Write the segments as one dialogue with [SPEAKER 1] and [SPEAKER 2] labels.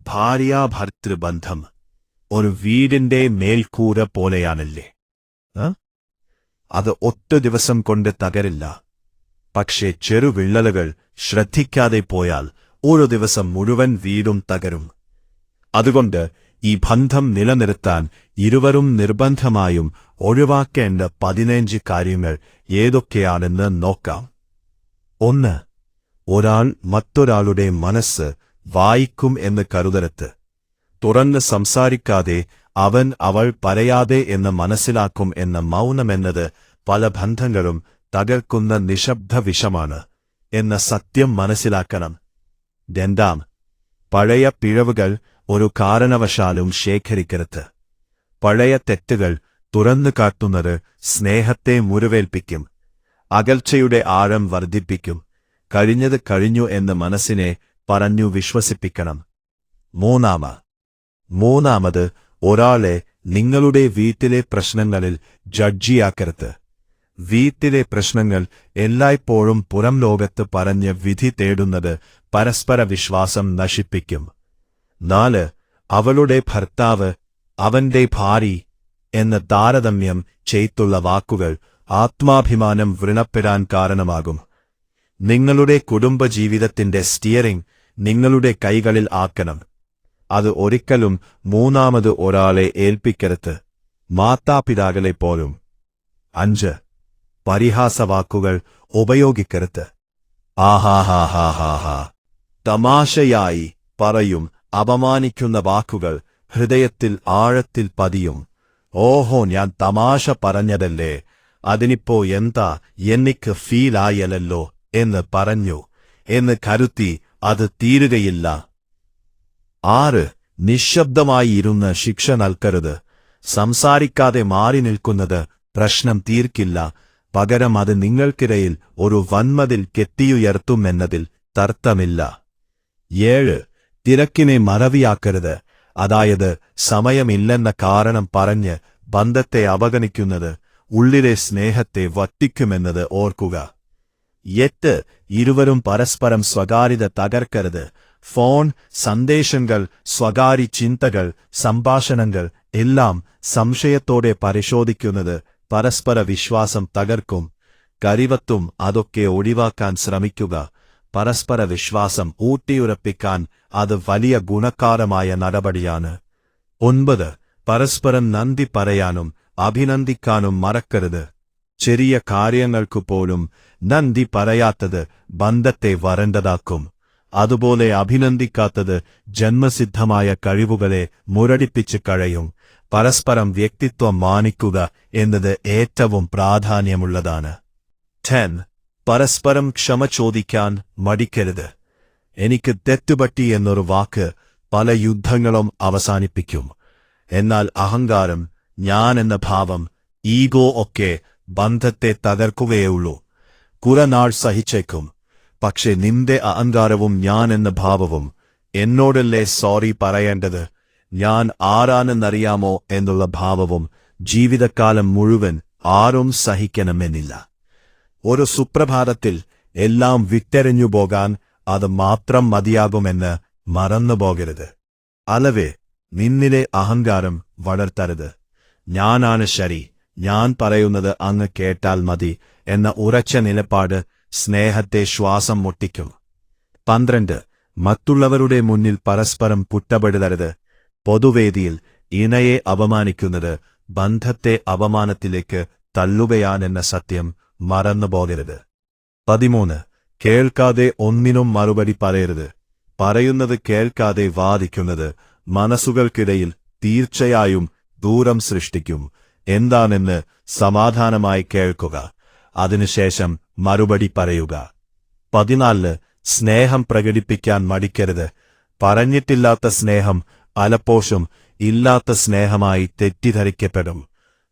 [SPEAKER 1] ഭാര്യാഭർത്തൃബന്ധം ഒരു വീടിന്റെ മേൽക്കൂര പോലെയാണല്ലേ? അത് ഒറ്റ ദിവസം കൊണ്ട് തകരില്ല. പക്ഷേ ചെറുവിള്ളലുകൾ ശ്രദ്ധിക്കാതെ പോയാൽ ഒരു ദിവസം മുഴുവൻ വീടും തകരും. അതുകൊണ്ട് ഈ ബന്ധം നിലനിർത്താൻ ഇരുവരും നിർബന്ധമായും ഒഴിവാക്കേണ്ട 15 കാര്യങ്ങൾ ഏതൊക്കെയാണെന്ന് നോക്കാം. 1. ഒരാൾ മറ്റൊരാളുടെ മനസ്സ് വായിക്കും എന്ന് കരുതരുത്. തുറന്ന് സംസാരിക്കാതെ അവൾ പറയാതെ എന്ന് മനസ്സിലാക്കും എന്ന മൗനമെന്നത് പല ബന്ധങ്ങളും തകർക്കുന്ന നിശബ്ദ വിഷമാണ് എന്ന സത്യം മനസ്സിലാക്കണം. 2. പഴയ പിഴവുകൾ ഒരു കാരണവശാലും ശേഖരിക്കരുത്. പഴയ തെറ്റുകൾ തുറന്നു കാട്ടുന്നത് സ്നേഹത്തെ മുറിവേൽപ്പിക്കും, അകൽച്ചയുടെ ആഴം വർദ്ധിപ്പിക്കും. കഴിഞ്ഞത് കഴിഞ്ഞു എന്ന് മനസ്സിനെ പറഞ്ഞു വിശ്വസിപ്പിക്കണം. 3. ഒരാളെ നിങ്ങളുടെ വീട്ടിലെ പ്രശ്നങ്ങളിൽ ജഡ്ജിയാക്കരുത്. വീട്ടിലെ പ്രശ്നങ്ങൾ എല്ലായ്പ്പോഴും പുറം ലോകത്ത് പറഞ്ഞ് വിധി തേടുന്നത് പരസ്പര വിശ്വാസം നശിപ്പിക്കും. 4. അവളുടെ ഭർത്താവ്, അവന്റെ ഭാര്യ എന്ന താരതമ്യം ചെയ്തുള്ള വാക്കുകൾ ആത്മാഭിമാനം വ്രണപ്പെടാൻ കാരണമാകും. നിങ്ങളുടെ കുടുംബജീവിതത്തിന്റെ സ്റ്റിയറിംഗ് നിങ്ങളുടെ കൈകളിൽ ആക്കണം. അത് ഒരിക്കലും മൂന്നാമത് ഒരാളെ ഏൽപ്പിക്കരുത്, മാതാപിതാക്കളെപ്പോലും. 5. പരിഹാസവാക്കുകൾ ഉപയോഗിക്കരുത്. ആഹാഹാഹാഹാ, തമാശയായി പറയും അപമാനിക്കുന്ന വാക്കുകൾ ഹൃദയത്തിൽ ആഴത്തിൽ പതിയും. ഓഹോ, ഞാൻ തമാശ പറഞ്ഞതല്ലേ, അതിനിപ്പോ എന്താ, എനിക്ക് ഫീലായല്ലോ എന്ന് പറഞ്ഞു എന്ന് കരുത്തി അത് തീരുകയില്ല. 6. നിശബ്ദമായി ഇരുന്ന് ശിക്ഷ നൽകരുത്. സംസാരിക്കാതെ മാറി നിൽക്കുന്നത് പ്രശ്നം തീർക്കില്ല, പകരം അത് നിങ്ങൾക്കിടയിൽ ഒരു വൻമതിൽ കെട്ടിയുയർത്തുമെന്നതിൽ തർക്കമില്ല. 7. തിരക്കിനെ മറവിയാക്കരുത്. അതായത് സമയമില്ലെന്ന കാരണം പറഞ്ഞ് ബന്ധത്തെ അവഗണിക്കുന്നത് ഉള്ളിലെ സ്നേഹത്തെ വറ്റിക്കുമെന്നത് ഓർക്കുക. 8. ഇരുവരും പരസ്പരം സ്വകാര്യത തകർക്കരുത്. ഫോൺ, സന്ദേശങ്ങൾ, സ്വകാര്യ ചിന്തകൾ, സംഭാഷണങ്ങൾ എല്ലാം സംശയത്തോടെ പരിശോധിക്കുന്നത് പരസ്പര വിശ്വാസം തകർക്കും. കരിവത്തും അതൊക്കെ ഒഴിവാക്കാൻ ശ്രമിക്കുക. പരസ്പര വിശ്വാസം ഊട്ടിയുറപ്പിക്കാൻ അത് വലിയ ഗുണകാരമായ നടപടിയാണ്. 9. പരസ്പരം നന്ദി പറയാനും അഭിനന്ദിക്കാനും മറക്കരുത്. ചെറിയ കാര്യങ്ങൾക്കുപോലും നന്ദി പറയാത്തത് ബന്ധത്തെ വരണ്ടതാക്കും. അതുപോലെ അഭിനന്ദിക്കാത്തത് ജന്മസിദ്ധമായ കഴിവുകളെ മുരടിപ്പിച്ച് കളയും. പരസ്പരം വ്യക്തിത്വം മാനിക്കുക എന്നത് ഏറ്റവും പ്രാധാന്യമുള്ളതാണ്. 10. പരസ്പരം ക്ഷമ ചോദിക്കാൻ മടിക്കരുത്. എനിക്ക് തെറ്റുപറ്റി എന്നൊരു വാക്ക് പല യുദ്ധങ്ങളും അവസാനിപ്പിക്കും. എന്നാൽ അഹങ്കാരം, ഞാൻ എന്ന ഭാവം, ഈഗോ ഒക്കെ ബന്ധത്തെ തകർക്കുകയുള്ളൂ. കുറനാൾ സഹിച്ചേക്കും, പക്ഷെ നിന്റെ അഹങ്കാരവും ഞാൻ എന്ന ഭാവവും, എന്നോടല്ലേ സോറി പറയേണ്ടത്, ഞാൻ ആരാണെന്നറിയാമോ എന്നുള്ള ഭാവവും ജീവിതകാലം മുഴുവൻ ആരും സഹിക്കണമെന്നില്ല. ഒരു സുപ്രഭാതത്തിൽ എല്ലാം വിട്ടെറിഞ്ഞുപോകാൻ അത് മാത്രം മതിയാകുമെന്ന് മറന്നുപോകരുത്. അലവേ, നിന്നിലെ അഹങ്കാരം വളർത്തരുത്. ഞാനാണ് ശരി, ഞാൻ പറയുന്നത് അങ്ങ് കേട്ടാൽ മതി എന്ന ഉറച്ച നിലപാട് സ്നേഹത്തെ ശ്വാസം മുട്ടിക്കും. 12. മറ്റുള്ളവരുടെ മുന്നിൽ പരസ്പരം കുറ്റപ്പെടുത്തരുത്. പൊതുവേദിയിൽ ഇണയെ അപമാനിക്കുന്നത് ബന്ധത്തെ അപമാനത്തിലേക്ക് തള്ളുകയാണെന്ന സത്യം മറന്നുപോകരുത്. 13. കേൾക്കാതെ ഒന്നിനും മറുപടി പറയരുത്. പറയുന്നത് കേൾക്കാതെ വാദിക്കുന്നത് മനസ്സുകൾക്കിടയിൽ തീർച്ചയായും ദൂരം സൃഷ്ടിക്കും. എന്താണെന്ന് സമാധാനമായി കേൾക്കുക, അതിനുശേഷം മറുപടി പറയുക. 14. സ്നേഹം പ്രകടിപ്പിക്കാൻ മടിക്കരുത്. പറഞ്ഞിട്ടില്ലാത്ത സ്നേഹം പലപ്പോഴും ഇല്ലാത്ത സ്നേഹമായി തെറ്റിദ്ധരിക്കപ്പെടും.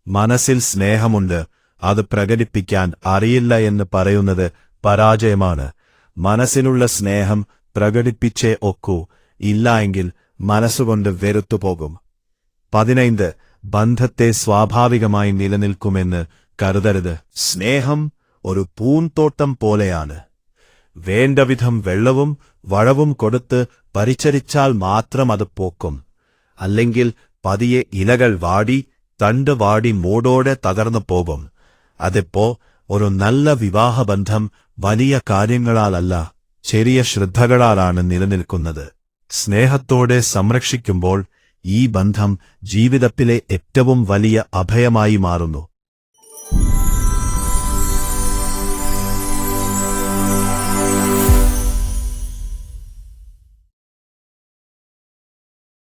[SPEAKER 1] മനസ്സിൽ സ്നേഹമുണ്ട്, അത് പ്രകടിപ്പിക്കാൻ അറിയില്ല എന്ന് പറയുന്നത് പരാജയമാണ്. മനസ്സിലുള്ള സ്നേഹം പ്രകടിപ്പിച്ചേ ഒക്കൂ, ഇല്ലായെങ്കിൽ മനസ്സുകൊണ്ട് വെറുത്തുപോകും. 15. ബന്ധത്തെ സ്വാഭാവികമായി നിലനിൽക്കുമെന്ന് കരുതരുത്. സ്നേഹം ഒരു പൂന്തോട്ടം പോലെയാണ്. വേണ്ടവിധം വെള്ളവും വളവും കൊടുത്ത് പരിചരിച്ചാൽ മാത്രം അത് പോക്കും. അല്ലെങ്കിൽ പതിയെ ഇലകൾ വാടി തണ്ട് വാടി മൂടോടെ തകർന്നു പോകും. അതിപ്പോ ഒരു നല്ല വിവാഹബന്ധം വലിയ കാര്യങ്ങളാലല്ല, ചെറിയ ശ്രദ്ധകളാലാണ് നിലനിൽക്കുന്നത്. സ്നേഹത്തോടെ സംരക്ഷിക്കുമ്പോൾ ഈ ബന്ധം ജീവിതത്തിലെ ഏറ്റവും വലിയ അഭയമായി മാറുന്നു.